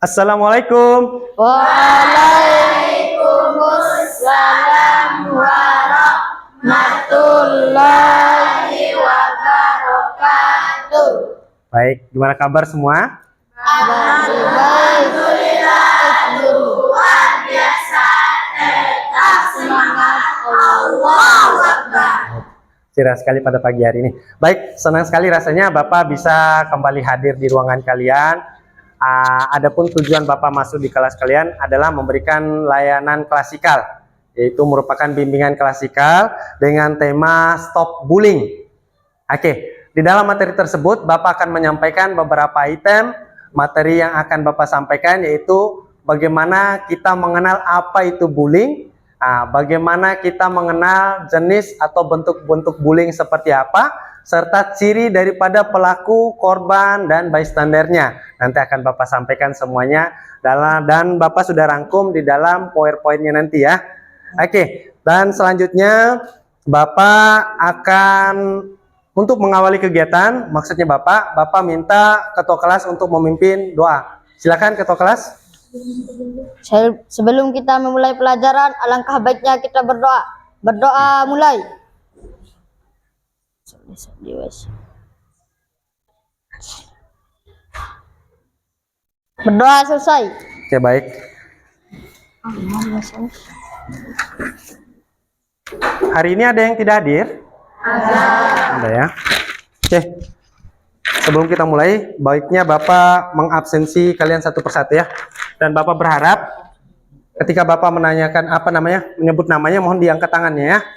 Assalamualaikum. Waalaikumsalam warahmatullahi wabarakatuh. Baik, gimana kabar semua? Alhamdulillah, luar biasa, tetap semangat, Allahu Akbar. Cerah sekali pada pagi hari ini. Baik, senang sekali rasanya Bapak bisa kembali hadir di ruangan kalian. Adapun tujuan Bapak masuk di kelas kalian adalah memberikan layanan klasikal, yaitu merupakan bimbingan klasikal dengan tema Stop Bullying. Oke, di dalam materi tersebut Bapak akan menyampaikan beberapa item materi yang akan Bapak sampaikan, yaitu bagaimana kita mengenal apa itu bullying, bagaimana kita mengenal jenis atau bentuk-bentuk bullying seperti apa, serta ciri daripada pelaku, korban, dan bystandernya. Nanti akan Bapak sampaikan semuanya dan Bapak sudah rangkum di dalam PowerPoint-nya nanti ya. Oke, dan selanjutnya Bapak akan untuk mengawali kegiatan, maksudnya Bapak minta ketua kelas untuk memimpin doa. Silakan ketua kelas. Sebelum kita memulai pelajaran, alangkah baiknya kita berdoa. Berdoa mulai. Berdoa selesai. Oke, baik. Hari ini ada yang tidak hadir? Ada ya. Oke. Sebelum kita mulai, baiknya Bapak mengabsensi kalian satu persatu ya. Dan Bapak berharap ketika Bapak menyebut namanya, mohon diangkat tangannya ya.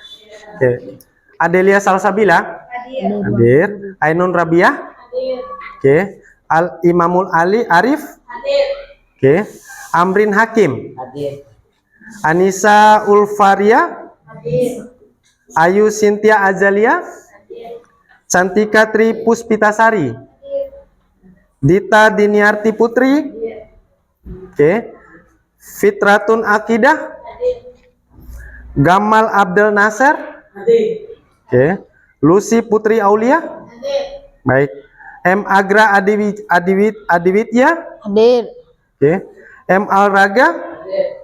Oke. Adelia Salsabila? Hadir. Ainun Rabia? Hadir. Oke. Imamul Ali Arif? Hadir. Oke. Amrin Hakim? Hadir. Anissa Ulfaria? Hadir. Ayu Sintia Azalia? Hadir. Cantika Tri Puspitasari? Hadir. Dita Diniarti Putri? Hadir. Oke. Fitratun Akidah? Hadir. Gamal Abdel Nasser? Hadir. Oke. Lucy Putri Aulia? Hadir. Baik. M Agra Adiwitya? Hadir. Oke. M Alraga? Hadir.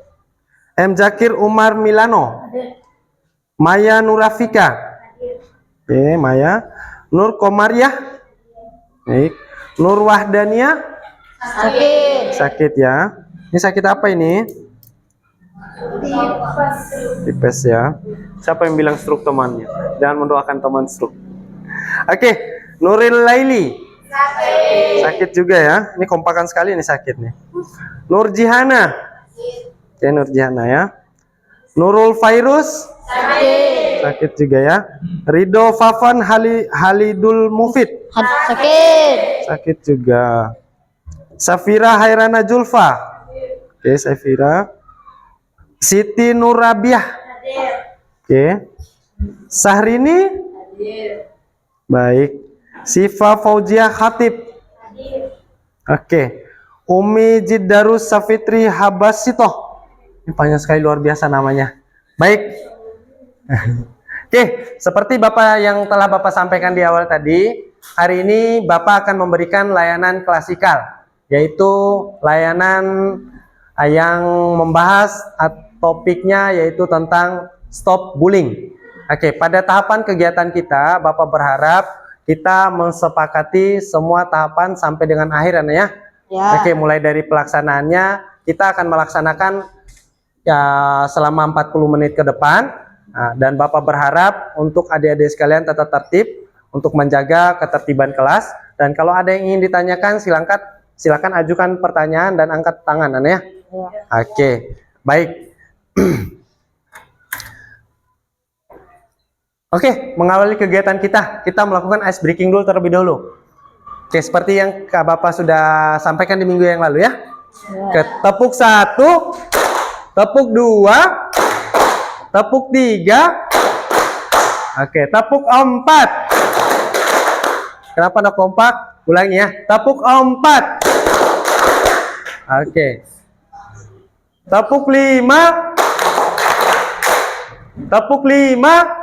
M Zakir Umar Milano? Hadir. Maya Nurafika? Hadir. Oke, Maya. Nur Komariah? Baik. Nur Wahdania? Sakit. Sakit ya. Ini sakit apa ini? Tipes ya. Siapa yang bilang stroke temannya? Jangan mendoakan teman stroke. Oke, Nuril Laili. Sakit. Sakit juga ya. Ini kompakan sekali nih sakit nih. Nur Jihana. Oke, Nur Jihana ya. Nurul Fairus. Sakit. Sakit juga ya. Ridho Fafan Halidul Mufid. Sakit. Sakit juga. Safira Hairana Julfa. Oke, Safira. Siti Nurabiah. Oke. Sahrini. Baik. Sifa Fauzia Khatib. Oke. Umi Jiddarus Safitri Habasito. Ini panjang sekali, luar biasa namanya. Baik. Oke, seperti Bapak yang telah Bapak sampaikan di awal tadi, hari ini Bapak akan memberikan layanan klasikal, yaitu layanan yang membahas topiknya yaitu tentang Stop Bullying. Oke, pada tahapan kegiatan kita, Bapak berharap kita mensepakati semua tahapan sampai dengan akhir ya. Ya. Oke, mulai dari pelaksanaannya, kita akan melaksanakan ya selama 40 menit ke depan. Dan Bapak berharap untuk adik-adik sekalian tetap tertib untuk menjaga ketertiban kelas. Dan kalau ada yang ingin ditanyakan, silakan ajukan pertanyaan dan angkat tangan ya. Oke, baik. Oke, mengawali kegiatan kita melakukan ice breaking dulu terlebih dahulu. Oke, seperti yang Kak Bapak sudah sampaikan di minggu yang lalu ya. Oke, tepuk 1, tepuk 2, tepuk 3, oke, tepuk 4. Kenapa nak kompak? Ulangi ya, tepuk 4. Oke. Tepuk 5. Tepuk 5.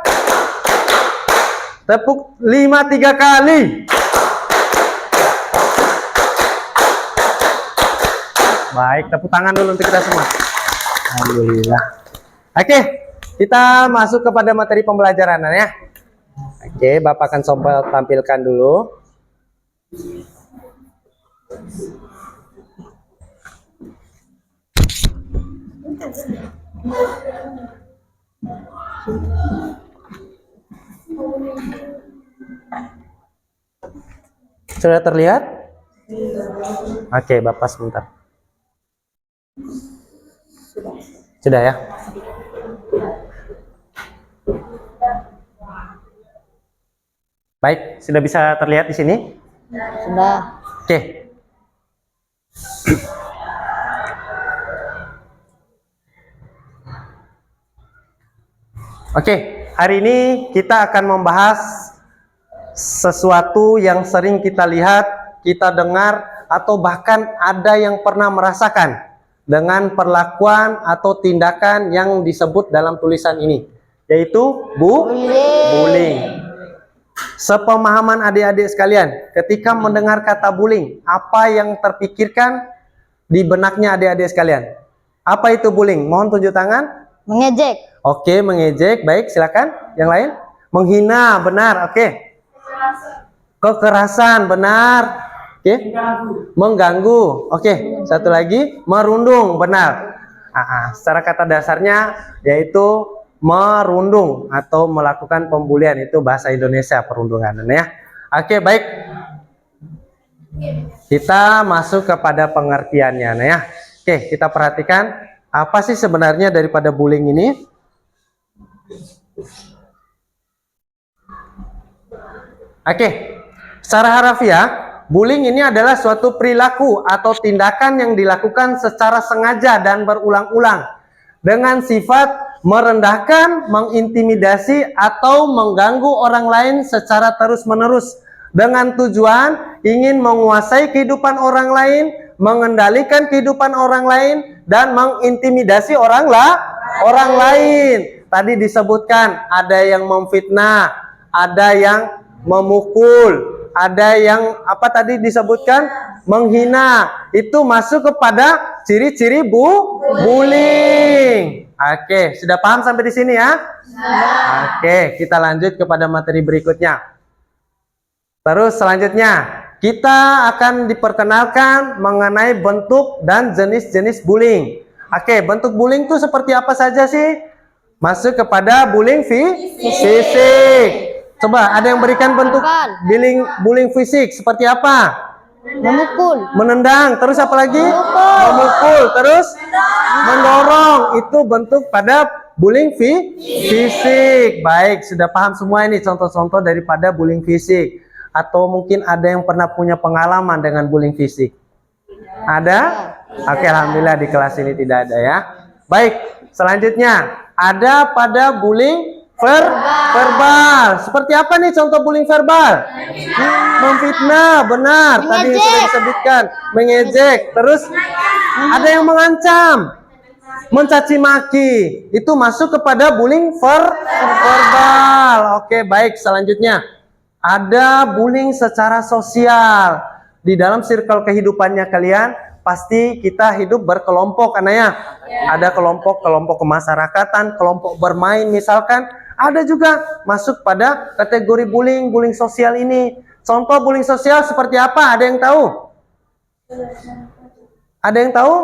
Tepuk 5 3 kali. Baik, tepuk tangan dulu untuk kita semua. Alhamdulillah. Oke, kita masuk kepada materi pembelajaran ya. Oke, Bapak akan coba tampilkan dulu. Sudah terlihat? Oke, Bapak sebentar. Sudah ya? Baik, sudah bisa terlihat di sini? Sudah. Oke. Oke, hari ini kita akan membahas sesuatu yang sering kita lihat, kita dengar, atau bahkan ada yang pernah merasakan dengan perlakuan atau tindakan yang disebut dalam tulisan ini, yaitu bullying. Sepemahaman adik-adik sekalian, ketika mendengar kata bullying, apa yang terpikirkan di benaknya adik-adik sekalian? Apa itu bullying? Mohon tunjuk tangan. Mengejek. Oke, mengejek. Baik, silakan. Yang lain? Menghina, benar. Oke. Kekerasan, benar. Oke. Mengganggu. Oke. Satu lagi, merundung, benar. Secara kata dasarnya yaitu merundung atau melakukan pembulian, itu bahasa Indonesia perundungan ya. Oke, baik. Kita masuk kepada pengertiannya ya. Oke, kita perhatikan apa sih sebenarnya daripada bullying ini? Oke, secara harafiah, bullying ini adalah suatu perilaku atau tindakan yang dilakukan secara sengaja dan berulang-ulang dengan sifat merendahkan, mengintimidasi, atau mengganggu orang lain secara terus-menerus dengan tujuan ingin menguasai kehidupan orang lain, mengendalikan kehidupan orang lain, dan mengintimidasi orang lain. Tadi disebutkan ada yang memfitnah, ada yang memukul, ada yang apa tadi disebutkan menghina. Itu masuk kepada ciri-ciri bullying. Oke, sudah paham sampai di sini ya? Oke, kita lanjut kepada materi berikutnya. Terus selanjutnya kita akan diperkenalkan mengenai bentuk dan jenis-jenis bullying. Oke, bentuk bullying itu seperti apa saja sih? Masuk kepada bullying fisik. Coba ada yang berikan bentuk bullying fisik seperti apa? Memukul. Menendang. Terus apa lagi? Memukul. Terus mendorong. Itu bentuk pada bullying fisik. Baik, sudah paham semua ini contoh-contoh daripada bullying fisik. Atau mungkin ada yang pernah punya pengalaman dengan bullying fisik? Ada? Oke, alhamdulillah di kelas ini tidak ada ya. Baik, selanjutnya ada pada bullying verbal. Seperti apa nih contoh bullying verbal? Memfitnah, benar. Tadi sudah disebutkan. Mengejek. Terus ada yang mengancam, mencaci maki. Itu masuk kepada bullying verbal. Oke, baik. Selanjutnya ada bullying secara sosial. Di dalam circle kehidupannya kalian, pasti kita hidup berkelompok, anaknya. Ada kelompok kemasyarakatan, kelompok bermain misalkan. Ada juga masuk pada kategori bullying sosial ini. Contoh bullying sosial seperti apa? Ada yang tahu? Ada yang tahu?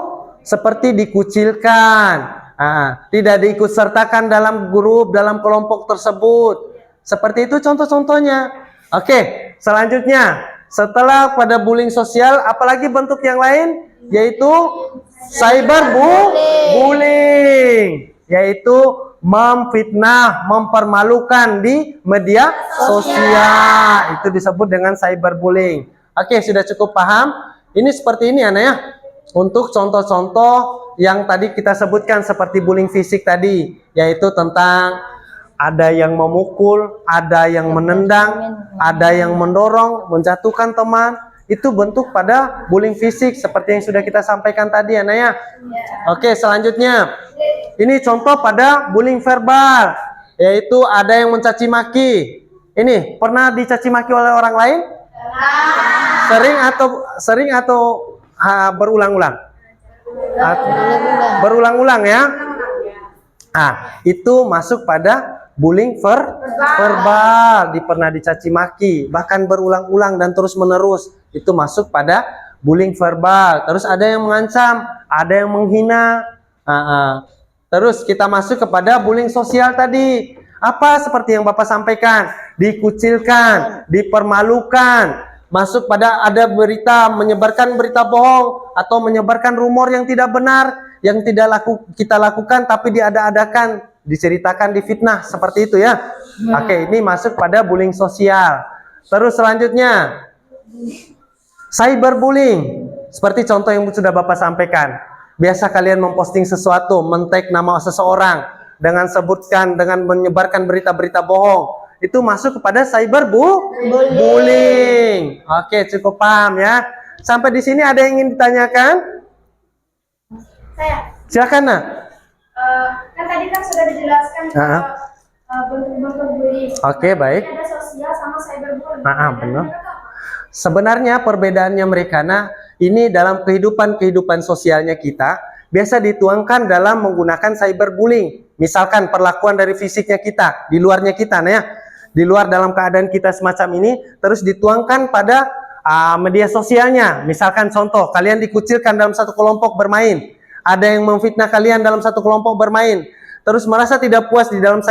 Seperti dikucilkan, tidak diikut sertakan dalam grup, dalam kelompok tersebut. Seperti itu contoh-contohnya. Oke, selanjutnya setelah pada bullying sosial, apalagi bentuk yang lain? Yaitu cyberbullying, yaitu memfitnah, mempermalukan di media sosial. Itu disebut dengan cyberbullying. Oke, sudah cukup paham? Ini seperti ini anak ya. Untuk contoh-contoh yang tadi kita sebutkan seperti bullying fisik tadi, yaitu tentang ada yang memukul, ada yang menendang, ada yang mendorong, menjatuhkan teman. Itu bentuk pada bullying fisik seperti yang sudah kita sampaikan tadi anak ya. Oke, selanjutnya ini contoh pada bullying verbal, yaitu ada yang mencaci maki. Ini pernah dicaci maki oleh orang lain? Sering atau berulang-ulang? Berulang-ulang ya. Ah, itu masuk pada bullying verbal, pernah dicaci maki, bahkan berulang-ulang dan terus-menerus. Itu masuk pada bullying verbal. Terus ada yang mengancam, ada yang menghina. Terus kita masuk kepada bullying sosial tadi. Apa seperti yang Bapak sampaikan? Dikucilkan, dipermalukan. Masuk pada ada berita, menyebarkan berita bohong atau menyebarkan rumor yang tidak benar, yang tidak kita lakukan tapi diada-adakan, diceritakan, difitnah, seperti itu ya. Oke, ini masuk pada bullying sosial. Terus selanjutnya cyberbullying. Seperti contoh yang sudah Bapak sampaikan. Biasa kalian memposting sesuatu, men-tag nama seseorang dengan menyebarkan berita-berita bohong. Itu masuk kepada cyberbullying. Oke, cukup paham ya. Sampai di sini ada yang ingin ditanyakan? Saya. Silakan, Nak. Kan tadi kan sudah dijelaskan bentuk-bentuk bullying. Oke, baik. Ada sosial sama cyberbullying. Benar. Sebenarnya perbedaannya mereka, ini dalam kehidupan sosialnya kita biasa dituangkan dalam menggunakan cyberbullying. Misalkan perlakuan dari fisiknya kita, di luarnya kita, di luar dalam keadaan kita semacam ini, terus dituangkan pada media sosialnya. Misalkan contoh, kalian dikucilkan dalam satu kelompok bermain, ada yang memfitnah kalian dalam satu kelompok bermain, terus merasa tidak puas di dalam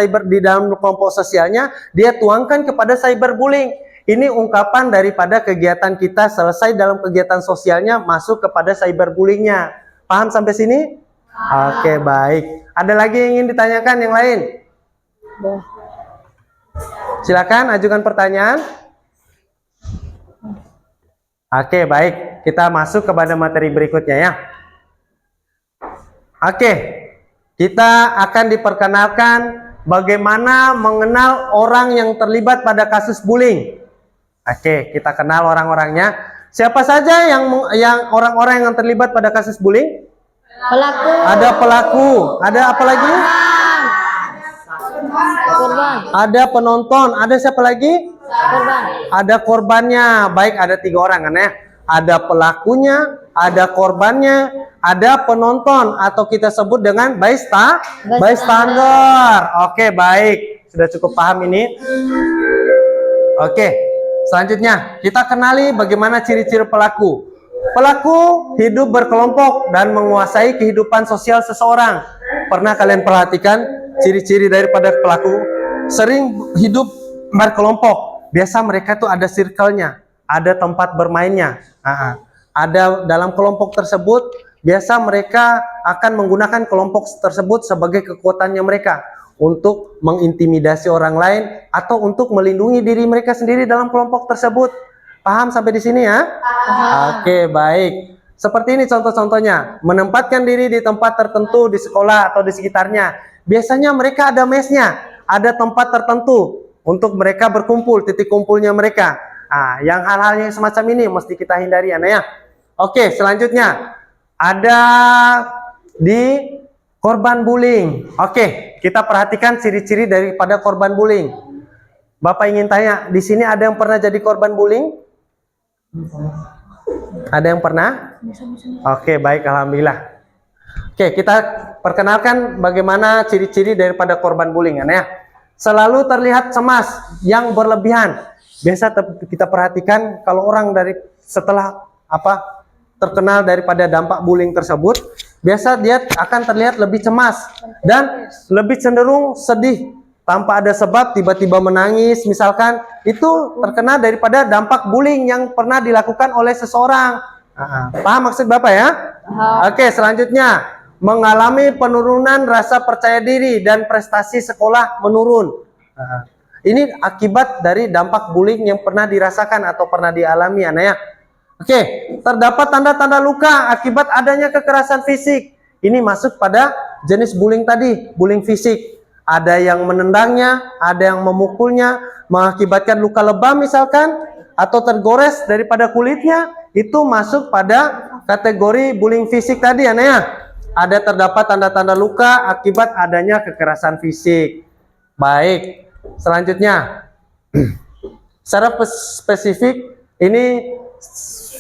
kelompok sosialnya, dia tuangkan kepada cyberbullying. Ini ungkapan daripada kegiatan kita selesai dalam kegiatan sosialnya masuk kepada cyberbullyingnya. Paham sampai sini? Oke, baik. Ada lagi yang ingin ditanyakan yang lain? Silakan ajukan pertanyaan. Oke, baik. Kita masuk kepada materi berikutnya ya. Oke. Kita akan diperkenalkan bagaimana mengenal orang yang terlibat pada kasus bullying. Oke, kita kenal orang-orangnya. Siapa saja yang orang-orang yang terlibat pada kasus bullying? Pelaku. Ada pelaku. Ada apa lagi? Korban. Ada penonton. Ada siapa lagi? Korban. Ada korbannya. Baik, ada 3 orang kan ya. Ada pelakunya, ada korbannya, ada penonton atau kita sebut dengan bystander. Oke, baik. Sudah cukup paham ini? Oke. Selanjutnya, kita kenali bagaimana ciri-ciri pelaku. Pelaku hidup berkelompok dan menguasai kehidupan sosial seseorang. Pernah kalian perhatikan ciri-ciri daripada pelaku? Sering hidup berkelompok. Biasa mereka tuh ada circle-nya, ada tempat bermainnya. Ada dalam kelompok tersebut, biasa mereka akan menggunakan kelompok tersebut sebagai kekuatannya mereka untuk mengintimidasi orang lain atau untuk melindungi diri mereka sendiri dalam kelompok tersebut. Paham sampai di sini ya? Oke, baik. Seperti ini contoh-contohnya. Menempatkan diri di tempat tertentu di sekolah atau di sekitarnya. Biasanya mereka ada mesnya, ada tempat tertentu untuk mereka berkumpul, titik kumpulnya mereka. Yang hal-hal yang semacam ini mesti kita hindari ya. Oke, selanjutnya ada di korban bullying. Oke, kita perhatikan ciri-ciri daripada korban bullying. Bapak ingin tanya, di sini ada yang pernah jadi korban bullying? Ada yang pernah? Oke, baik, alhamdulillah. Oke, kita perkenalkan bagaimana ciri-ciri daripada korban bullying ya. Selalu terlihat cemas yang berlebihan. Biasa kita perhatikan kalau orang setelah terkenal daripada dampak bullying tersebut, biasa dia akan terlihat lebih cemas dan lebih cenderung sedih tanpa ada sebab, tiba-tiba menangis misalkan. Itu terkena daripada dampak bullying yang pernah dilakukan oleh seseorang. Paham maksud Bapak ya? Oke, selanjutnya mengalami penurunan rasa percaya diri dan prestasi sekolah menurun. Ini akibat dari dampak bullying yang pernah dirasakan atau pernah dialami ya. Oke, terdapat tanda-tanda luka akibat adanya kekerasan fisik. Ini masuk pada jenis bullying tadi, bullying fisik. Ada yang menendangnya, ada yang memukulnya, mengakibatkan luka lebam misalkan, atau tergores daripada kulitnya. Itu masuk pada kategori bullying fisik tadi ya. Ada terdapat tanda-tanda luka akibat adanya kekerasan fisik. Baik, selanjutnya. Secara spesifik, ini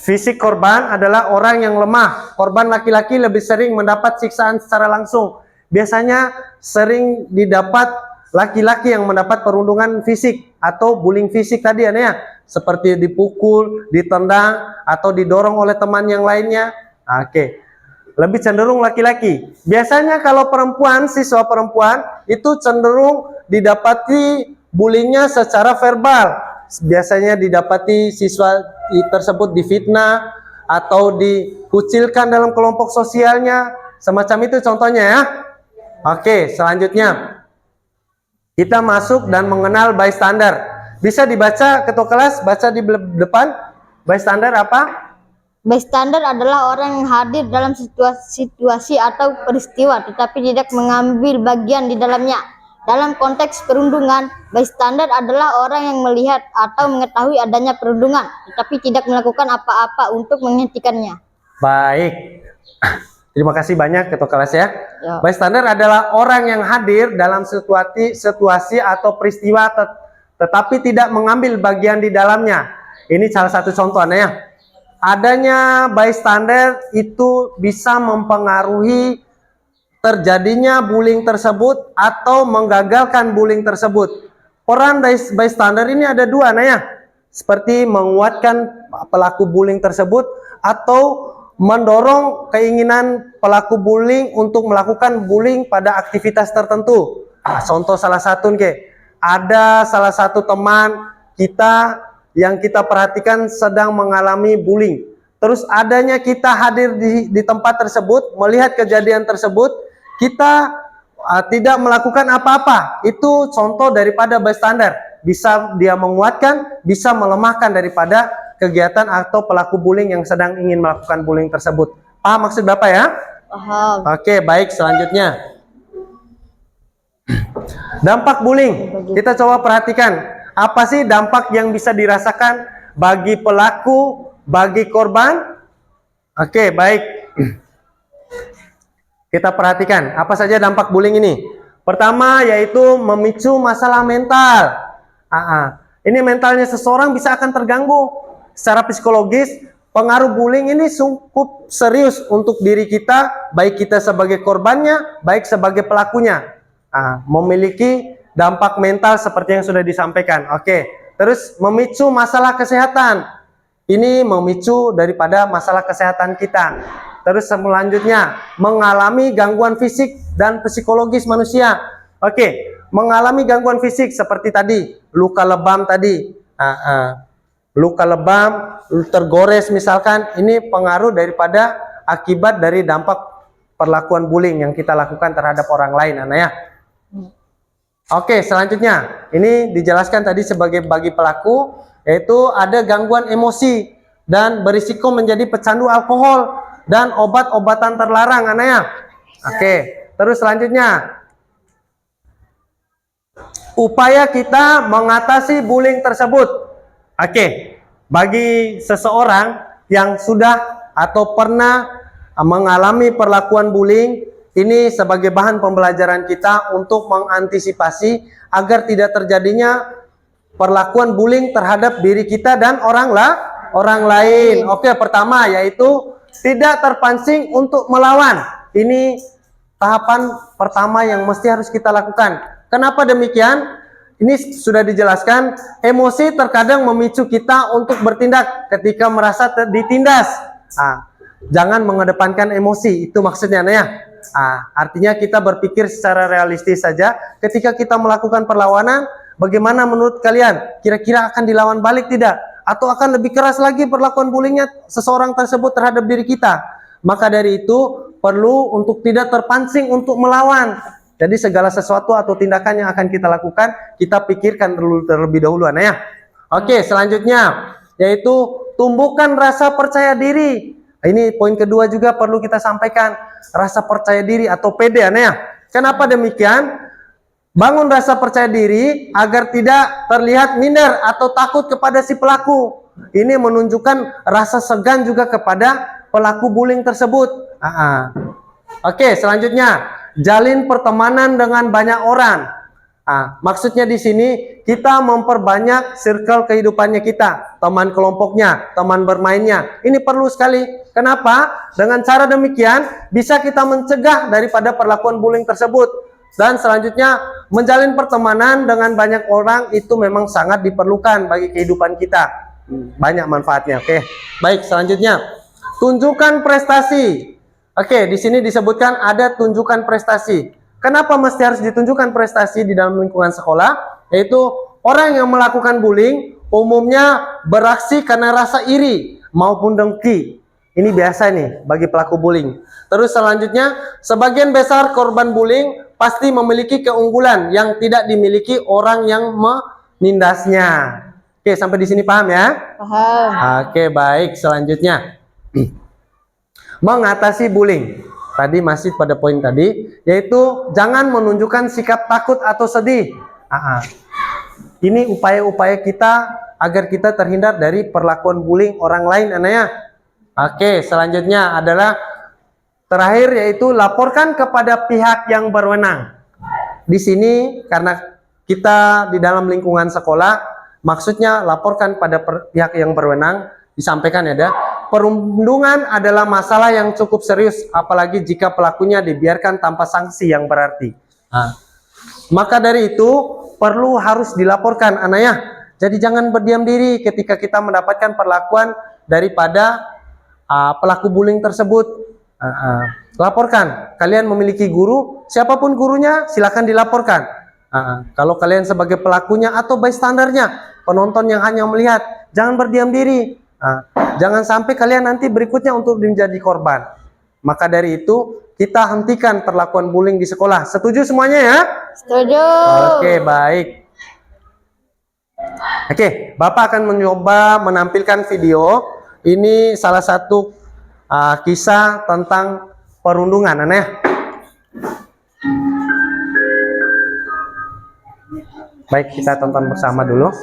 Fisik korban adalah orang yang lemah. Korban laki-laki lebih sering mendapat siksaan secara langsung. Biasanya sering didapat laki-laki yang mendapat perundungan fisik atau bullying fisik tadi ya, seperti dipukul, ditendang, atau didorong oleh teman yang lainnya. Oke. Lebih cenderung laki-laki. Biasanya kalau perempuan, siswa perempuan itu cenderung didapati bullyingnya secara verbal. Biasanya didapati siswa tersebut difitnah atau dikucilkan dalam kelompok sosialnya, semacam itu contohnya ya. Oke, selanjutnya kita masuk dan mengenal bystander. Bisa dibaca ketua kelas, baca di depan. Bystander apa? Bystander adalah orang yang hadir dalam situasi atau peristiwa tetapi tidak mengambil bagian di dalamnya. Dalam konteks perundungan, bystander adalah orang yang melihat atau mengetahui adanya perundungan tetapi tidak melakukan apa-apa untuk menghentikannya. Baik. Terima kasih banyak ketua kelas ya. Ya. Bystander adalah orang yang hadir dalam situasi atau peristiwa tetapi tidak mengambil bagian di dalamnya. Ini salah satu contohnya ya. Adanya bystander itu bisa mempengaruhi terjadinya bullying tersebut atau menggagalkan bullying tersebut. Peran bystander ini ada dua seperti menguatkan pelaku bullying tersebut atau mendorong keinginan pelaku bullying untuk melakukan bullying pada aktivitas tertentu. Contoh salah satu ada salah satu teman kita yang kita perhatikan sedang mengalami bullying. Terus adanya kita hadir di tempat tersebut, melihat kejadian tersebut, kita tidak melakukan apa-apa. Itu contoh daripada bystander. Bisa dia menguatkan, bisa melemahkan daripada kegiatan atau pelaku bullying yang sedang ingin melakukan bullying tersebut. Paham maksud Bapak ya? Paham. Oke, baik, selanjutnya. Dampak bullying. Kita coba perhatikan. Apa sih dampak yang bisa dirasakan bagi pelaku, bagi korban? Oke, baik. Kita perhatikan apa saja dampak bullying ini. Pertama yaitu memicu masalah mental. Ini mentalnya seseorang bisa akan terganggu secara psikologis. Pengaruh bullying ini cukup serius untuk diri kita, baik kita sebagai korbannya, baik sebagai pelakunya. Memiliki dampak mental seperti yang sudah disampaikan. Oke, terus memicu masalah kesehatan. Ini memicu daripada masalah kesehatan kita. Terus selanjutnya mengalami gangguan fisik dan psikologis manusia. Oke, mengalami gangguan fisik seperti tadi luka lebam tadi, luka lebam, tergores misalkan, ini pengaruh daripada akibat dari dampak perlakuan bullying yang kita lakukan terhadap orang lain, ya. Oke, selanjutnya ini dijelaskan tadi sebagai bagi pelaku, yaitu ada gangguan emosi dan berisiko menjadi pecandu alkohol dan obat-obatan terlarang, ya. Oke, terus selanjutnya upaya kita mengatasi bullying tersebut. Oke, bagi seseorang yang sudah atau pernah mengalami perlakuan bullying, ini sebagai bahan pembelajaran kita untuk mengantisipasi agar tidak terjadinya perlakuan bullying terhadap diri kita dan orang lain. Oke, pertama yaitu tidak terpancing untuk melawan. Ini tahapan pertama yang mesti harus kita lakukan. Kenapa demikian? Ini sudah dijelaskan, emosi terkadang memicu kita untuk bertindak ketika merasa ditindas. Jangan mengedepankan emosi, itu maksudnya ya. Artinya kita berpikir secara realistis saja. Ketika kita melakukan perlawanan, bagaimana menurut kalian? Kira-kira akan dilawan balik tidak? Atau akan lebih keras lagi perlakuan bullyingnya seseorang tersebut terhadap diri kita? Maka dari itu perlu untuk tidak terpancing untuk melawan. Jadi segala sesuatu atau tindakan yang akan kita lakukan, kita pikirkan terlebih dahulu, ya. Oke, selanjutnya yaitu tumbuhkan rasa percaya diri. Ini poin kedua juga perlu kita sampaikan, rasa percaya diri atau PD, ya. Kenapa demikian? Bangun rasa percaya diri agar tidak terlihat minder atau takut kepada si pelaku. Ini menunjukkan rasa segan juga kepada pelaku bullying tersebut. Oke, selanjutnya jalin pertemanan dengan banyak orang. Maksudnya di sini kita memperbanyak circle kehidupannya kita, teman kelompoknya, teman bermainnya. Ini perlu sekali. Kenapa? Dengan cara demikian bisa kita mencegah daripada perlakuan bullying tersebut. Dan selanjutnya menjalin pertemanan dengan banyak orang itu memang sangat diperlukan bagi kehidupan kita. Banyak manfaatnya. Oke. Baik, selanjutnya tunjukkan prestasi. Oke, di sini disebutkan ada tunjukkan prestasi. Kenapa mesti harus ditunjukkan prestasi di dalam lingkungan sekolah? Yaitu orang yang melakukan bullying umumnya beraksi karena rasa iri maupun dengki. Ini biasa nih bagi pelaku bullying. Terus selanjutnya, sebagian besar korban bullying pasti memiliki keunggulan yang tidak dimiliki orang yang menindasnya. Oke, sampai di sini paham ya? Paham. Oke, baik. Selanjutnya, mengatasi bullying. Tadi masih pada poin tadi, yaitu jangan menunjukkan sikap takut atau sedih. Ini upaya-upaya kita agar kita terhindar dari perlakuan bullying orang lain, anaknya. Oke, selanjutnya adalah terakhir, yaitu laporkan kepada pihak yang berwenang. Di sini karena kita di dalam lingkungan sekolah, maksudnya laporkan pada pihak yang berwenang. Disampaikan ya, perundungan adalah masalah yang cukup serius, apalagi jika pelakunya dibiarkan tanpa sanksi yang berarti. Maka dari itu perlu harus dilaporkan, anaknya. Jadi jangan berdiam diri ketika kita mendapatkan perlakuan daripada pelaku bullying tersebut. Laporkan. Kalian memiliki guru, siapapun gurunya silakan dilaporkan. Kalau kalian sebagai pelakunya atau bystandernya, penonton yang hanya melihat, jangan berdiam diri. Jangan sampai kalian nanti berikutnya untuk menjadi korban. Maka dari itu kita hentikan perlakuan bullying di sekolah. Setuju semuanya ya? Setuju. Oke, baik. Oke, Bapak akan mencoba menampilkan video. Ini salah satu kisah tentang perundungan, aneh. Baik, kita tonton bersama dulu.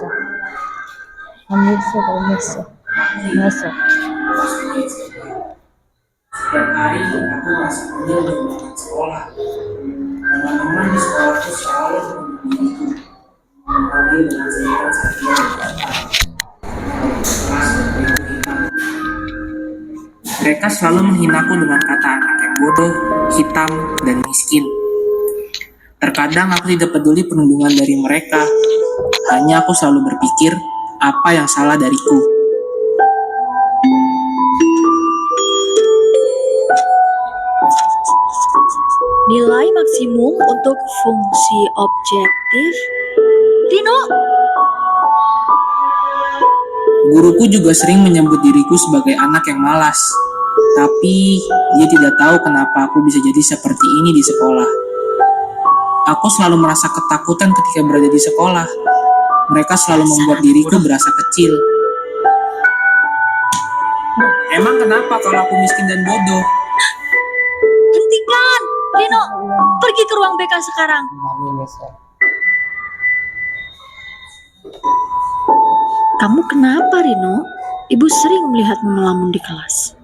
Setiap hari aku merasa penuh dengan sekolah. Teman-teman di sekolahku selalu menghubungiku, kembali dengan cerita saya kelas berbeda hitam. Mereka selalu menghinaku dengan kata anak yang bodoh, hitam, dan miskin. Terkadang aku tidak peduli perundungan dari mereka, hanya aku selalu berpikir apa yang salah dariku. Nilai maksimum untuk fungsi objektif. Rino, Guruku juga sering menyebut diriku sebagai anak yang malas. Tapi dia tidak tahu kenapa aku bisa jadi seperti ini di sekolah. Aku selalu merasa ketakutan ketika berada di sekolah. Mereka selalu membuat diriku berasa kecil. Emang kenapa kalau aku miskin dan bodoh? hentikan! Rino, pergi ke ruang BK sekarang. Kamu kenapa, Rino? Ibu sering melihatmu melamun di kelas.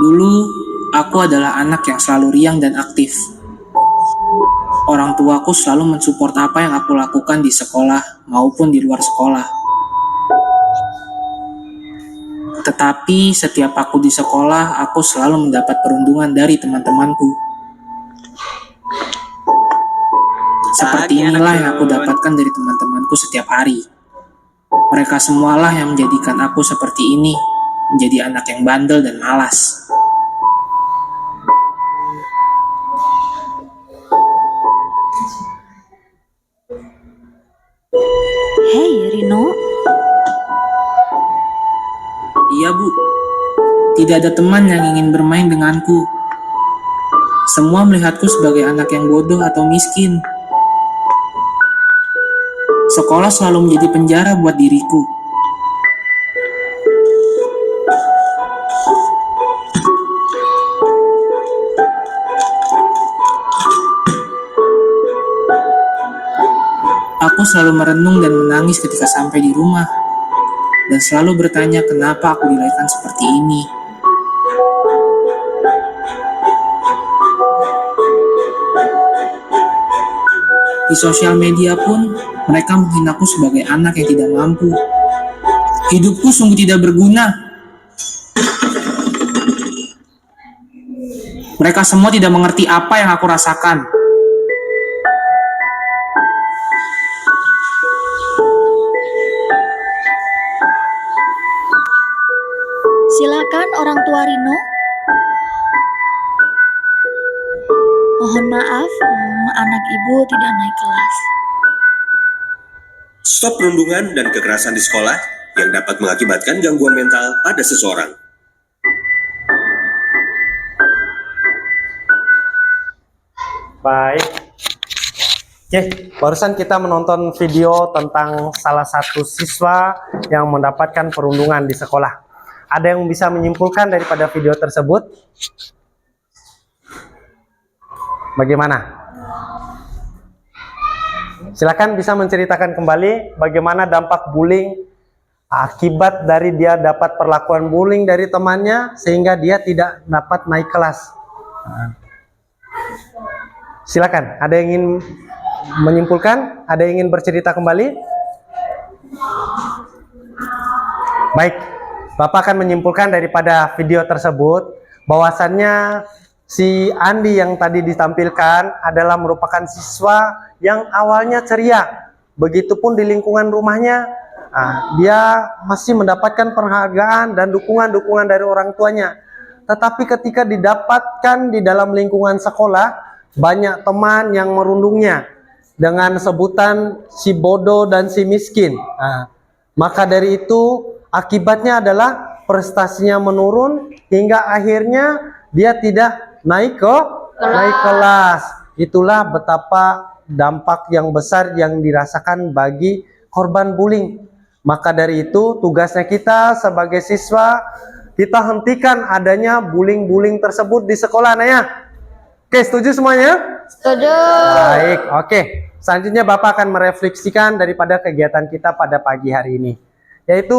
Dulu, aku adalah anak yang selalu riang dan aktif. Orang tuaku selalu mensupport apa yang aku lakukan di sekolah maupun di luar sekolah. Tetapi setiap aku di sekolah, aku selalu mendapat perundungan dari teman-temanku. Seperti inilah yang aku dapatkan dari teman-temanku setiap hari. Mereka semualah yang menjadikan aku seperti ini, menjadi anak yang bandel dan malas. Hei, Rino. Iya, Bu. Tidak ada teman yang ingin bermain denganku. Semua melihatku sebagai anak yang bodoh atau miskin. Sekolah selalu menjadi penjara buat diriku. Aku selalu merenung dan menangis ketika sampai di rumah. Dan selalu bertanya kenapa aku dilahirkan seperti ini. Di sosial media pun, mereka menghinaku sebagai anak yang tidak mampu. Hidupku sungguh tidak berguna. Mereka semua tidak mengerti apa yang aku rasakan. Silakan orang tua Rino. Mohon maaf, anak ibu tidak naik kelas. Stop perundungan dan kekerasan di sekolah yang dapat mengakibatkan gangguan mental pada seseorang. Baik. Oke, barusan kita menonton video tentang salah satu siswa yang mendapatkan perundungan di sekolah. Ada yang bisa menyimpulkan daripada video tersebut? Bagaimana? Silakan bisa menceritakan kembali bagaimana dampak bullying akibat dari dia dapat perlakuan bullying dari temannya sehingga dia tidak dapat naik kelas. Silakan, ada yang ingin menyimpulkan? Ada yang ingin bercerita kembali? Baik, Bapak akan menyimpulkan daripada video tersebut bahwasannya si Andi yang tadi ditampilkan adalah merupakan siswa yang awalnya ceria. Begitupun di lingkungan rumahnya, dia masih mendapatkan penghargaan dan dukungan-dukungan dari orang tuanya. Tetapi ketika didapatkan di dalam lingkungan sekolah, banyak teman yang merundungnya dengan sebutan si bodoh dan si miskin. Maka dari itu akibatnya adalah prestasinya menurun hingga akhirnya dia tidak naik kelas. Itulah betapa dampak yang besar yang dirasakan bagi korban bullying. Maka dari itu tugasnya kita sebagai siswa, kita hentikan adanya bullying-bullying tersebut di sekolah, Naya. Oke, setuju semuanya? Setuju. Baik, oke. Selanjutnya Bapak akan merefleksikan daripada kegiatan kita pada pagi hari ini. Yaitu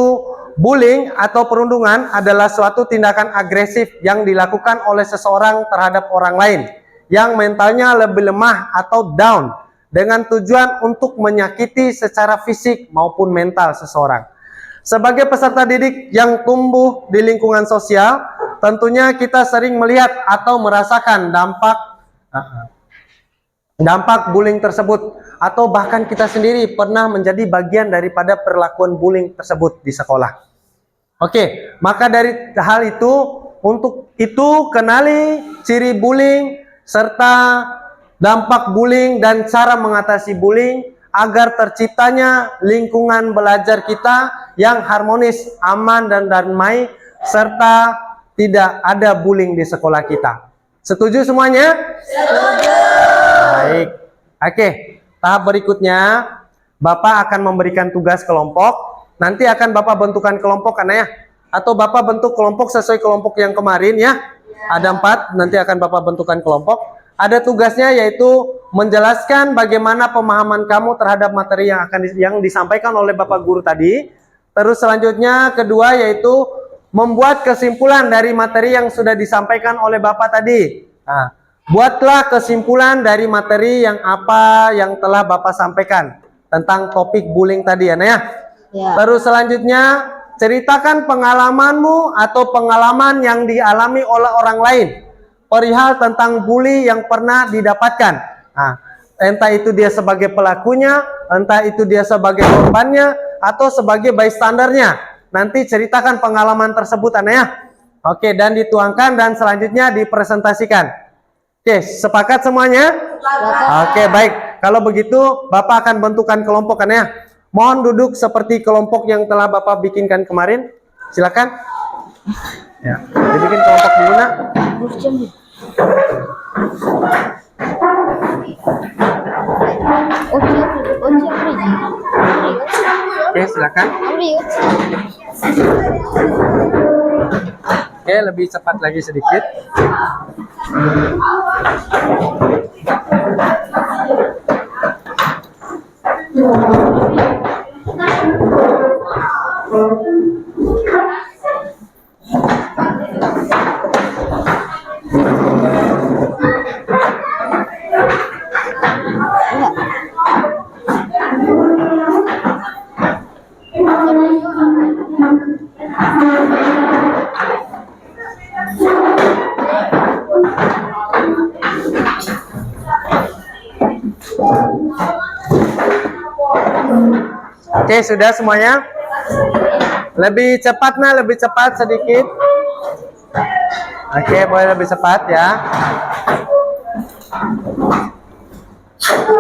bullying atau perundungan adalah suatu tindakan agresif yang dilakukan oleh seseorang terhadap orang lain yang mentalnya lebih lemah atau down dengan tujuan untuk menyakiti secara fisik maupun mental seseorang. Sebagai peserta didik yang tumbuh di lingkungan sosial, tentunya kita sering melihat atau merasakan dampak bullying tersebut, atau bahkan kita sendiri pernah menjadi bagian daripada perlakuan bullying tersebut di sekolah. Oke, maka dari hal itu, untuk itu kenali ciri bullying serta dampak bullying dan cara mengatasi bullying agar terciptanya lingkungan belajar kita yang harmonis, aman dan damai, serta tidak ada bullying di sekolah kita. Setuju semuanya? Setuju. Baik. Oke, tahap berikutnya Bapak akan memberikan tugas kelompok. Nanti akan Bapak bentukan kelompok kan ya? Atau Bapak bentuk kelompok sesuai kelompok yang kemarin ya? Ada 4, nanti akan Bapak bentukan kelompok. Ada tugasnya yaitu menjelaskan bagaimana pemahaman kamu terhadap materi yang disampaikan oleh Bapak Guru tadi. Terus selanjutnya kedua yaitu membuat kesimpulan dari materi yang sudah disampaikan oleh Bapak tadi. Nah, buatlah kesimpulan dari materi yang telah Bapak sampaikan tentang topik bullying tadi ya. Ya. Terus selanjutnya ceritakan pengalamanmu atau pengalaman yang dialami oleh orang lain perihal tentang bully yang pernah didapatkan. Nah, entah itu dia sebagai pelakunya, entah itu dia sebagai korbannya, atau sebagai bystandernya. Nanti ceritakan pengalaman tersebut ya. Oke, dan dituangkan dan selanjutnya dipresentasikan. Oke, sepakat semuanya? Oke, baik. Kalau begitu, Bapak akan bentukan kelompok ya. Mohon duduk seperti kelompok yang telah Bapak bikinkan kemarin. Silakan. Ya, dibikin kelompok dulu nak. Oke, silakan. Oke, lebih cepat lagi sedikit. Oke, sudah semuanya? Lebih cepat nah, lebih cepat sedikit. Oke, boleh lebih cepat ya.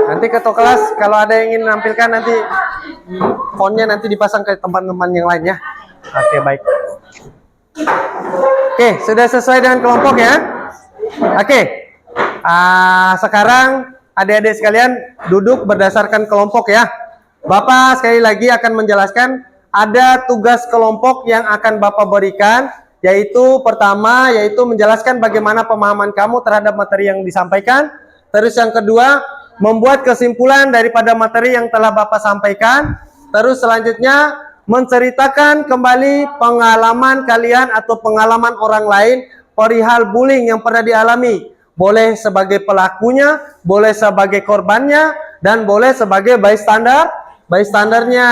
Nanti ketua kelas kalau ada yang ingin menampilkan nanti fontnya nanti dipasang ke teman-teman yang lain ya. Oke, baik. Oke, sudah sesuai dengan kelompok ya. Oke, sekarang adik-adik sekalian duduk berdasarkan kelompok ya. Bapak sekali lagi akan menjelaskan ada tugas kelompok yang akan Bapak berikan, yaitu pertama yaitu menjelaskan bagaimana pemahaman kamu terhadap materi yang disampaikan. Terus yang kedua, membuat kesimpulan daripada materi yang telah Bapak sampaikan. Terus selanjutnya menceritakan kembali pengalaman kalian atau pengalaman orang lain perihal bullying yang pernah dialami. Boleh sebagai pelakunya, boleh sebagai korbannya, dan boleh sebagai bystandernya.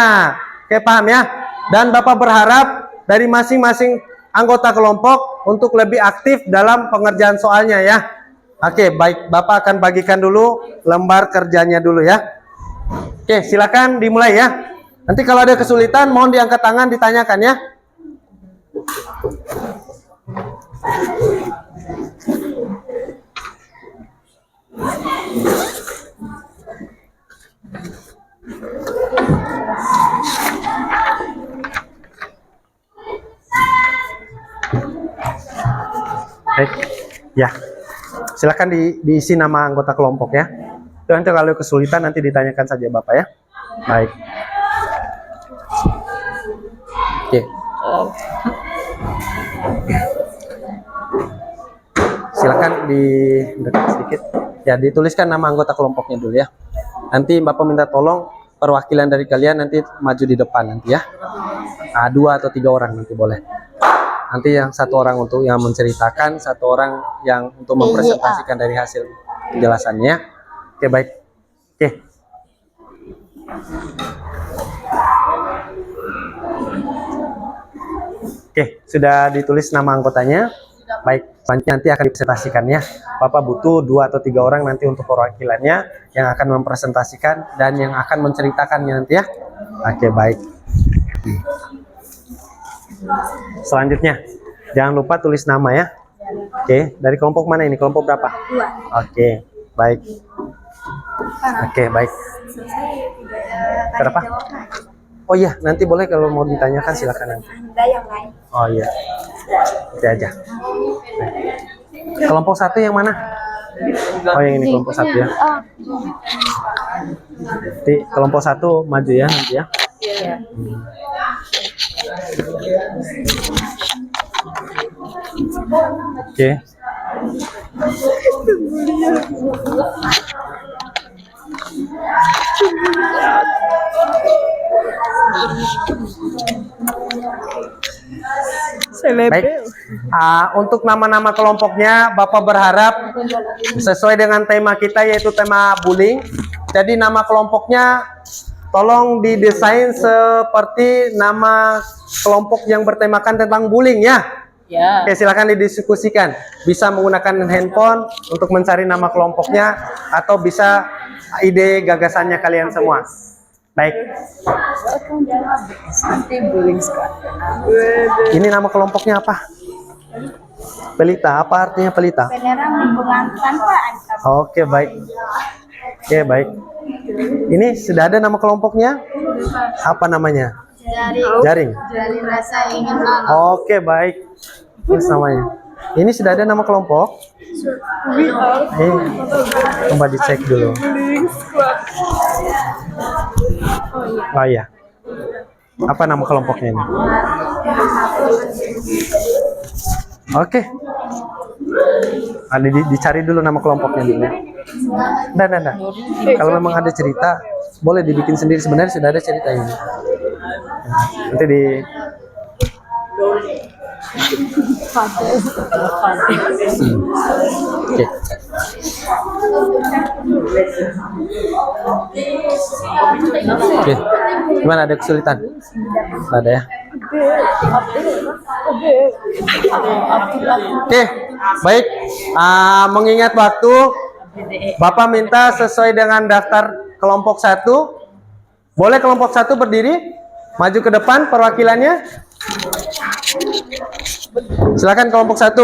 Oke, paham ya? Dan Bapak berharap dari masing-masing anggota kelompok untuk lebih aktif dalam pengerjaan soalnya ya. Oke, baik. Bapak akan bagikan dulu lembar kerjanya dulu ya. Oke, silakan dimulai ya. Nanti kalau ada kesulitan mohon diangkat tangan ditanyakan ya. Baik, ya. Silakan diisi nama anggota kelompok ya. Nanti kalau kesulitan nanti ditanyakan saja Bapak ya. Baik. Oke. Silakan dekat sedikit. Ya, dituliskan nama anggota kelompoknya dulu ya. Nanti Bapak minta tolong perwakilan dari kalian nanti maju di depan nanti ya. 2 atau 3 orang nanti boleh. Nanti yang 1 orang untuk yang menceritakan, 1 orang yang untuk mempresentasikan dari hasil penjelasannya. Oke, baik. Oke. Oke, sudah ditulis nama anggotanya. Baik, nanti akan dipresentasikan ya. Bapak butuh 2 atau 3 orang nanti untuk perwakilannya yang akan mempresentasikan dan yang akan menceritakannya nanti ya. Oke, baik. Selanjutnya, jangan lupa tulis nama ya. Oke, dari kelompok mana ini? Kelompok berapa? 2. Oke, baik. Oke, baik. Berapa? Oh iya, nanti boleh kalau mau ditanyakan silakan nanti. Oh iya, itu aja. Kelompok 1 yang mana? Oh yang ini kelompok 1 ya. Nanti kelompok 1 maju ya nanti ya. Oke. Baik. Untuk nama-nama kelompoknya Bapak berharap sesuai dengan tema kita yaitu tema bullying. Jadi nama kelompoknya tolong didesain seperti nama kelompok yang bertemakan tentang bullying ya. Oke, silakan didiskusikan. Bisa menggunakan handphone untuk mencari nama kelompoknya atau bisa ide gagasannya kalian semua. Baik. Ini nama kelompoknya apa? Pelita. Apa artinya pelita? Penerang lingkungan tanpa ancaman. Oke, baik. Oke, baik. Ini sudah ada nama kelompoknya? Apa namanya? Jaring. Dari rasa ingin tahu. Oke, baik. Ini namanya. Ini sudah ada nama kelompok? Coba dicek dulu. Oh iya. Apa nama kelompoknya ini? Oke. Dicari dulu nama kelompoknya dulu. Nah. Kalau memang ada cerita, boleh dibikin sendiri. Sebenarnya sudah ada cerita ini. Nanti di Oke. Gimana, ada kesulitan? Nggak ada ya? Oke, baik. Mengingat waktu, Bapak minta sesuai dengan daftar kelompok 1 Boleh kelompok 1 berdiri, maju ke depan perwakilannya. Silakan kelompok 1.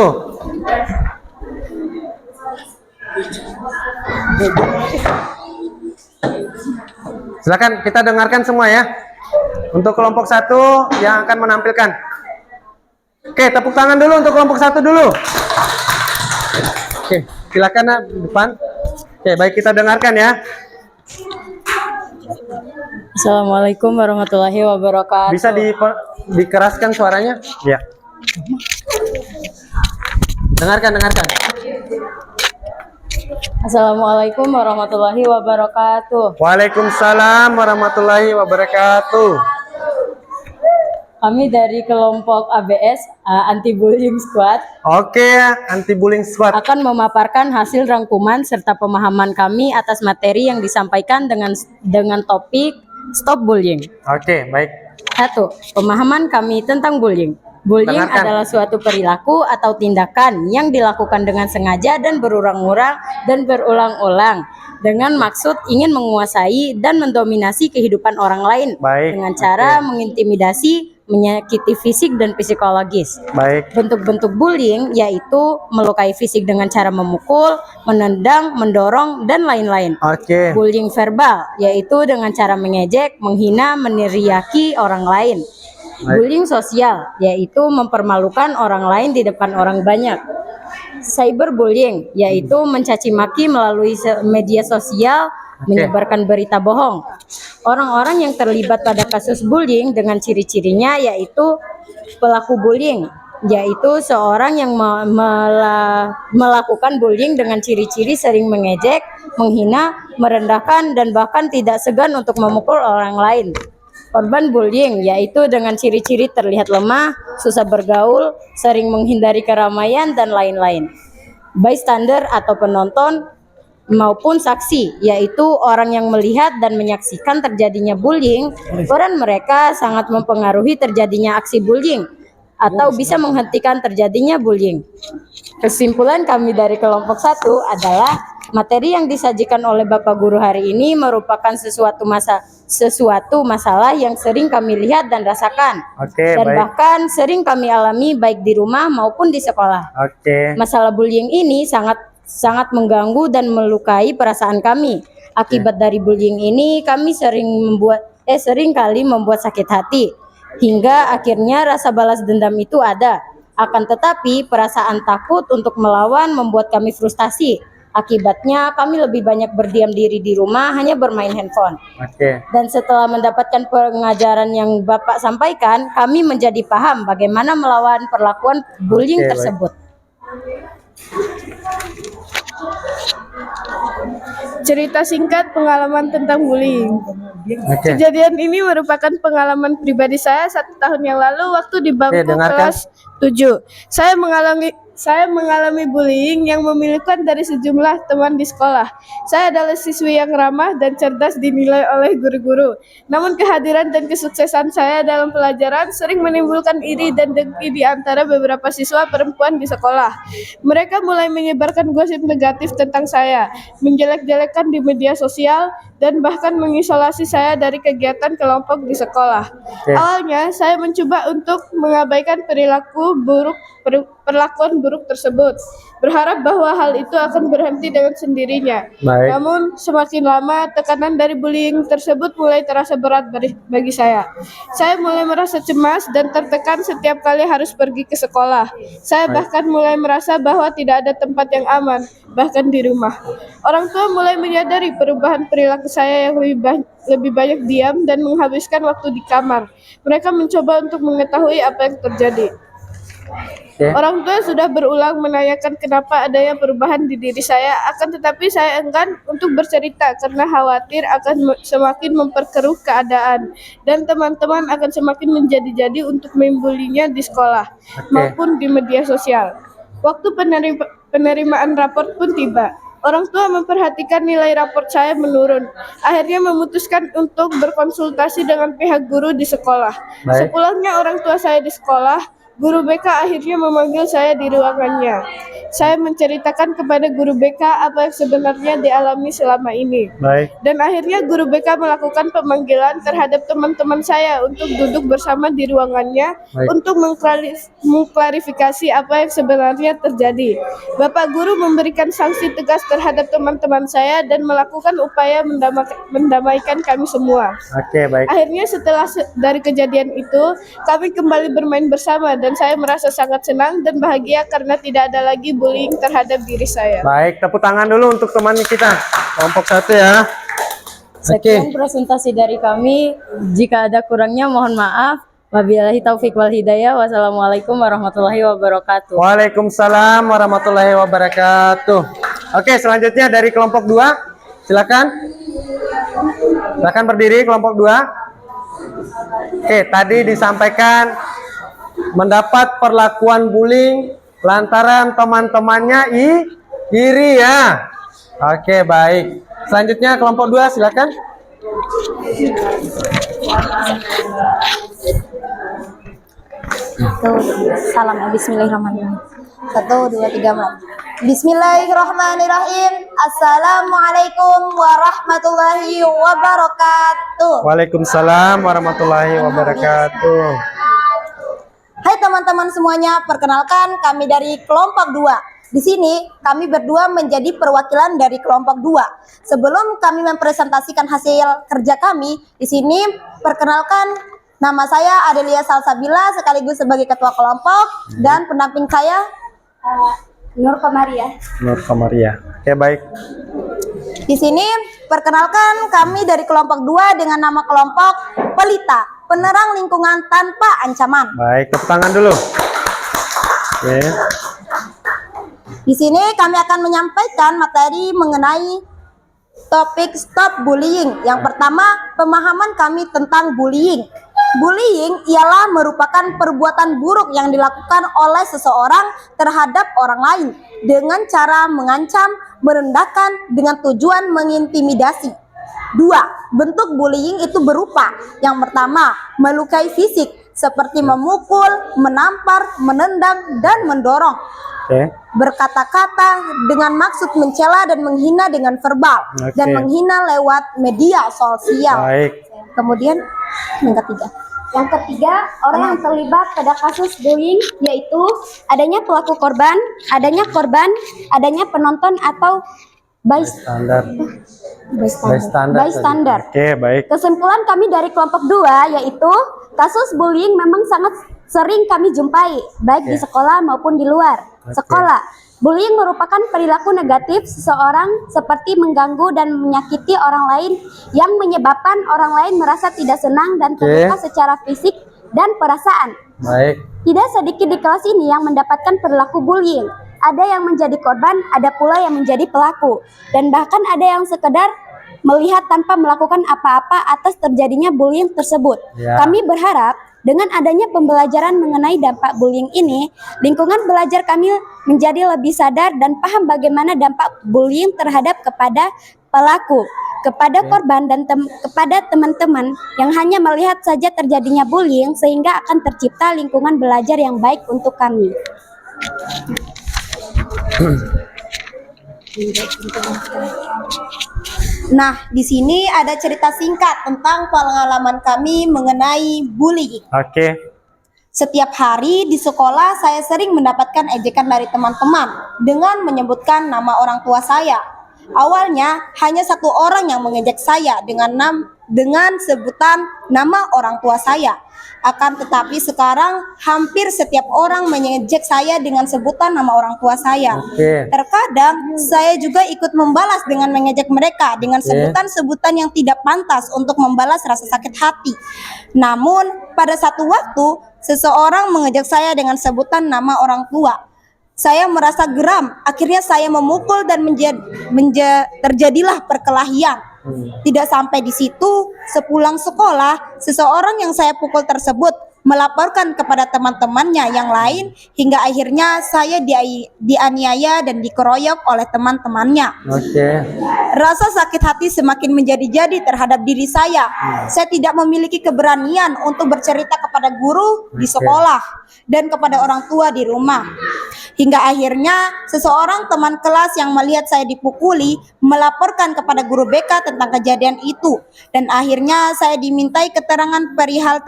Silakan kita dengarkan semua ya. Untuk kelompok 1 yang akan menampilkan. Oke, tepuk tangan dulu untuk kelompok 1 dulu. Oke, silakan nak depan. Oke, baik kita dengarkan ya. Assalamualaikum warahmatullahi wabarakatuh. Bisa dikeraskan suaranya? Ya. Dengarkan. Assalamualaikum warahmatullahi wabarakatuh. Waalaikumsalam warahmatullahi wabarakatuh. Kami dari kelompok ABS Anti Bullying Squad Oke, Anti Bullying Squad. akan memaparkan hasil rangkuman serta pemahaman kami atas materi yang disampaikan dengan topik Stop Bullying. Oke, baik. 1. Pemahaman kami tentang bullying. Bullying Dengarkan. adalah suatu perilaku atau tindakan yang dilakukan dengan sengaja dan berulang-ulang dengan maksud ingin menguasai dan mendominasi kehidupan orang lain Baik, dengan cara oke. mengintimidasi, menyakiti fisik dan psikologis. Baik. Bentuk-bentuk bullying yaitu melukai fisik dengan cara memukul, menendang, mendorong, dan lain-lain. Oke. Bullying verbal yaitu dengan cara mengejek, menghina, meneriaki orang lain. Baik. Bullying sosial yaitu mempermalukan orang lain di depan orang banyak. Cyberbullying yaitu mencaci maki melalui media sosial, menyebarkan berita bohong. Orang-orang yang terlibat pada kasus bullying dengan ciri-cirinya yaitu pelaku bullying, yaitu seorang yang melakukan bullying dengan ciri-ciri sering mengejek, menghina, merendahkan, dan bahkan tidak segan untuk memukul orang lain. Korban bullying yaitu dengan ciri-ciri terlihat lemah, susah bergaul, sering menghindari keramaian, dan lain-lain. Bystander atau penonton maupun saksi yaitu orang yang melihat dan menyaksikan terjadinya bullying. Peran mereka sangat mempengaruhi terjadinya aksi bullying atau bisa menghentikan terjadinya bullying. Kesimpulan kami dari kelompok 1 adalah materi yang disajikan oleh Bapak Guru hari ini merupakan sesuatu masalah yang sering kami lihat dan rasakan, Oke, dan baik. bahkan sering kami alami baik di rumah maupun di sekolah. Oke. Masalah bullying ini sangat mengganggu dan melukai perasaan kami. Akibat dari bullying ini kami sering kali membuat sakit hati, hingga akhirnya rasa balas dendam itu ada. Akan tetapi perasaan takut untuk melawan membuat kami frustasi. Akibatnya kami lebih banyak berdiam diri di rumah, hanya bermain handphone. Oke. Dan setelah mendapatkan pengajaran yang Bapak sampaikan, kami menjadi paham bagaimana melawan perlakuan bullying Oke, baik. tersebut. Cerita singkat pengalaman tentang bullying. Oke. Kejadian ini merupakan pengalaman pribadi saya 1 tahun yang lalu waktu di bangku dengarkan. kelas 7. Saya mengalami bullying yang memiliki dari sejumlah teman di sekolah. Saya adalah siswi yang ramah dan cerdas dinilai oleh guru-guru. Namun kehadiran dan kesuksesan saya dalam pelajaran sering menimbulkan iri dan dengki di antara beberapa siswa perempuan di sekolah. Mereka mulai menyebarkan gosip negatif tentang saya, menjelek-jelekan di media sosial, dan bahkan mengisolasi saya dari kegiatan kelompok di sekolah. Oke. Awalnya saya mencoba untuk mengabaikan perlakuan buruk tersebut, berharap bahwa hal itu akan berhenti dengan sendirinya. Baik. Namun semakin lama tekanan dari bullying tersebut mulai terasa berat bagi saya. Saya mulai merasa cemas dan tertekan setiap kali harus pergi ke sekolah. Saya bahkan mulai merasa bahwa tidak ada tempat yang aman, bahkan di rumah. Orang tua mulai menyadari perubahan perilaku saya yang lebih banyak diam dan menghabiskan waktu di kamar. Mereka mencoba untuk mengetahui apa yang terjadi. Oke. Orang tua sudah berulang menanyakan kenapa adanya perubahan di diri saya, akan tetapi saya enggan untuk bercerita karena khawatir akan semakin memperkeruh keadaan dan teman-teman akan semakin menjadi-jadi untuk membulinya di sekolah maupun di media sosial. Waktu penerimaan raport pun tiba. Orang tua memperhatikan nilai raport saya menurun. Akhirnya memutuskan untuk berkonsultasi dengan pihak guru di sekolah. Baik. Sepulangnya orang tua saya di sekolah, Guru BK akhirnya memanggil saya di ruangannya. Saya menceritakan kepada guru BK apa yang sebenarnya dialami selama ini. Baik. Dan akhirnya guru BK melakukan pemanggilan terhadap teman-teman saya untuk duduk bersama di ruangannya Baik. untuk mengklarifikasi apa yang sebenarnya terjadi. Bapak guru memberikan sanksi tegas terhadap teman-teman saya dan melakukan upaya mendamaikan kami semua. Oke, baik. Akhirnya setelah dari kejadian itu, kami kembali bermain bersama dan saya merasa sangat senang dan bahagia karena tidak ada lagi bullying terhadap diri saya. Baik, tepuk tangan dulu untuk teman kita. Kelompok 1 ya. Sekian presentasi dari kami. Jika ada kurangnya mohon maaf. Wabillahi taufik wal hidayah. Wassalamualaikum warahmatullahi wabarakatuh. Waalaikumsalam warahmatullahi wabarakatuh. Oke, selanjutnya dari kelompok 2. Silakan. Silakan berdiri kelompok 2. Oke, tadi disampaikan mendapat perlakuan bullying lantaran teman-temannya iri ya. Oke, baik. Selanjutnya kelompok 2 silakan. Salam. Bismillahirrahmanirrahim. 1, 2, 3, 4. Bismillahirrahmanirrahim. Assalamualaikum warahmatullahi wabarakatuh. Waalaikumsalam warahmatullahi wabarakatuh. Hai teman-teman semuanya, perkenalkan kami dari kelompok 2. Di sini kami berdua menjadi perwakilan dari kelompok 2. Sebelum kami mempresentasikan hasil kerja kami, di sini perkenalkan nama saya Adelia Salsabila sekaligus sebagai ketua kelompok dan pendamping saya Nur Kamaria. Nur Kamaria. Oke, baik. Di sini perkenalkan kami dari kelompok 2 dengan nama kelompok Pelita, penerang lingkungan tanpa ancaman. Baik, tepuk tangan dulu. Oke. Di sini kami akan menyampaikan materi mengenai topik stop bullying. Yang pertama, pemahaman kami tentang bullying. Bullying ialah merupakan perbuatan buruk yang dilakukan oleh seseorang terhadap orang lain dengan cara mengancam, merendahkan dengan tujuan mengintimidasi. 2. Bentuk bullying itu berupa yang pertama, melukai fisik seperti memukul, menampar, menendang, dan mendorong. Oke. Berkata-kata dengan maksud mencela dan menghina dengan verbal. Oke. Dan menghina lewat media sosial. Baik. Kemudian yang ketiga. Yang ketiga, orang yang terlibat pada kasus bullying yaitu adanya pelaku korban, adanya penonton atau Standar. bystander. Oke, baik. Kesimpulan kami dari kelompok 2 yaitu kasus bullying memang sangat sering kami jumpai baik di sekolah maupun di luar sekolah. Bullying merupakan perilaku negatif seseorang seperti mengganggu dan menyakiti orang lain yang menyebabkan orang lain merasa tidak senang dan terluka secara fisik dan perasaan. Baik. Tidak sedikit di kelas ini yang mendapatkan perilaku bullying. Ada yang menjadi korban, ada pula yang menjadi pelaku. Dan bahkan ada yang sekedar melihat tanpa melakukan apa-apa atas terjadinya bullying tersebut. Ya. Kami berharap dengan adanya pembelajaran mengenai dampak bullying ini, lingkungan belajar kami menjadi lebih sadar dan paham bagaimana dampak bullying terhadap kepada pelaku, kepada korban dan kepada teman-teman yang hanya melihat saja terjadinya bullying sehingga akan tercipta lingkungan belajar yang baik untuk kami. Nah, di sini ada cerita singkat tentang pengalaman kami mengenai bullying. Oke. Setiap hari di sekolah saya sering mendapatkan ejekan dari teman-teman dengan menyebutkan nama orang tua saya. Awalnya hanya satu orang yang mengejek saya dengan sebutan nama orang tua saya. Akan tetapi sekarang hampir setiap orang mengejek saya dengan sebutan nama orang tua saya. Oke. Terkadang saya juga ikut membalas dengan mengejek mereka dengan sebutan-sebutan yang tidak pantas untuk membalas rasa sakit hati. Namun pada satu waktu seseorang mengejek saya dengan sebutan nama orang tua. Saya merasa geram, akhirnya saya memukul dan terjadilah perkelahian. Tidak sampai di situ, sepulang sekolah, seseorang yang saya pukul tersebut melaporkan kepada teman-temannya yang lain hingga akhirnya saya dianiaya dan dikeroyok oleh teman-temannya. Oke. Rasa sakit hati semakin menjadi-jadi terhadap diri saya. Saya tidak memiliki keberanian untuk bercerita kepada guru di sekolah dan kepada orang tua di rumah. Hingga akhirnya seseorang teman kelas yang melihat saya dipukuli melaporkan kepada guru BK tentang kejadian itu. Dan akhirnya saya dimintai keterangan perihal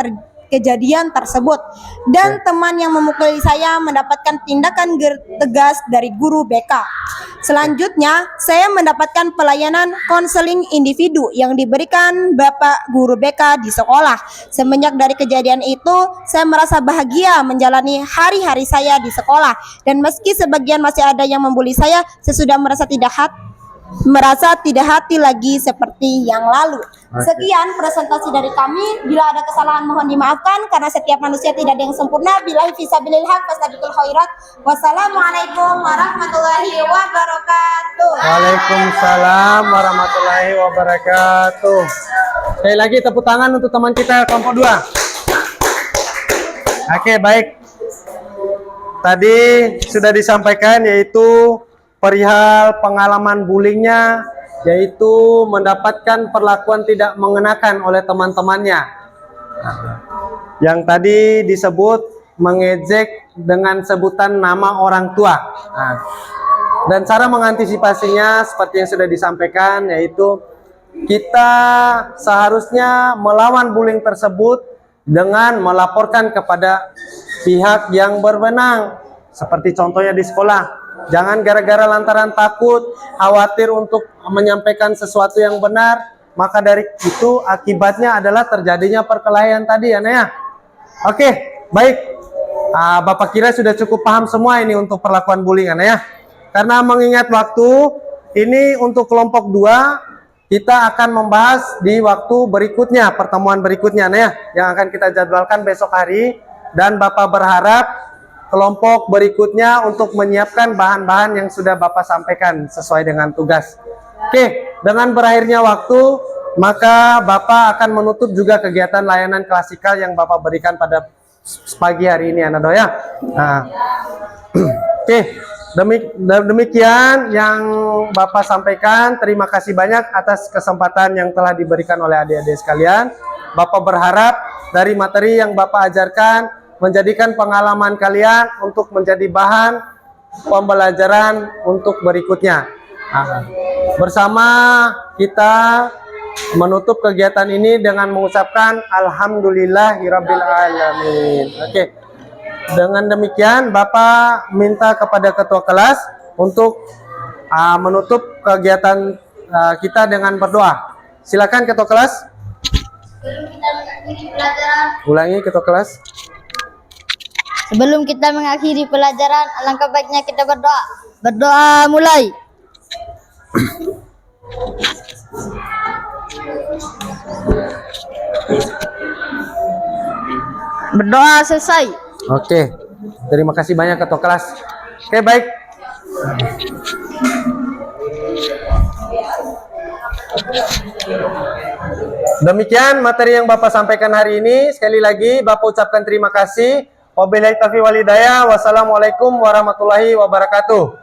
kejadian tersebut. Dan teman yang memukuli saya mendapatkan tindakan tegas dari guru BK. Selanjutnya, saya mendapatkan pelayanan konseling individu yang diberikan Bapak Guru BK di sekolah. Semenjak dari kejadian itu, saya merasa bahagia menjalani hari-hari saya di sekolah. Dan meski sebagian masih ada yang membuli saya sudah merasa tidak hati lagi seperti yang lalu. Sekian presentasi dari kami. Bila ada kesalahan mohon dimaafkan karena setiap manusia tidak ada yang sempurna. Billahi fisabilil haq fastabiqul khairat. Wassalamualaikum warahmatullahi wabarakatuh. Waalaikumsalam warahmatullahi wabarakatuh. Sekali lagi tepuk tangan untuk teman kita kelompok 2. Oke, baik. Tadi sudah disampaikan yaitu perihal pengalaman bullyingnya, yaitu mendapatkan perlakuan tidak mengenakan oleh teman-temannya. Yang tadi disebut mengejek dengan sebutan nama orang tua. Dan cara mengantisipasinya seperti yang sudah disampaikan, yaitu kita seharusnya melawan bullying tersebut dengan melaporkan kepada pihak yang berwenang. Seperti contohnya di sekolah. Jangan gara-gara lantaran takut, khawatir untuk menyampaikan sesuatu yang benar, maka dari itu akibatnya adalah terjadinya perkelahian tadi ya, Naya. Oke, baik. Bapak kira sudah cukup paham semua ini untuk perlakuan bullying, Naya. Karena mengingat waktu, ini untuk kelompok 2, kita akan membahas di waktu berikutnya, pertemuan berikutnya, Naya, yang akan kita jadwalkan besok hari. Dan Bapak berharap kelompok berikutnya untuk menyiapkan bahan-bahan yang sudah Bapak sampaikan sesuai dengan tugas. Oke, dengan berakhirnya waktu, maka Bapak akan menutup juga kegiatan layanan klasikal yang Bapak berikan pada pagi hari ini, Anda ya. Oke, demikian yang Bapak sampaikan. Terima kasih banyak atas kesempatan yang telah diberikan oleh adik-adik sekalian. Bapak berharap dari materi yang Bapak ajarkan menjadikan pengalaman kalian untuk menjadi bahan pembelajaran untuk berikutnya. Bersama kita menutup kegiatan ini dengan mengucapkan alhamdulillahirabbil alamin. Oke. Dengan demikian Bapak minta kepada ketua kelas untuk menutup kegiatan kita dengan berdoa. Silakan ketua kelas. Ulangi ketua kelas. Sebelum kita mengakhiri pelajaran, alangkah baiknya kita berdoa. Berdoa mulai. Berdoa selesai. Oke, terima kasih banyak ketua kelas. Oke, baik. Demikian materi yang Bapak sampaikan hari ini. Sekali lagi Bapak ucapkan terima kasih. Wabillahi taufiq wal hidayah. Wassalamualaikum warahmatullahi wabarakatuh.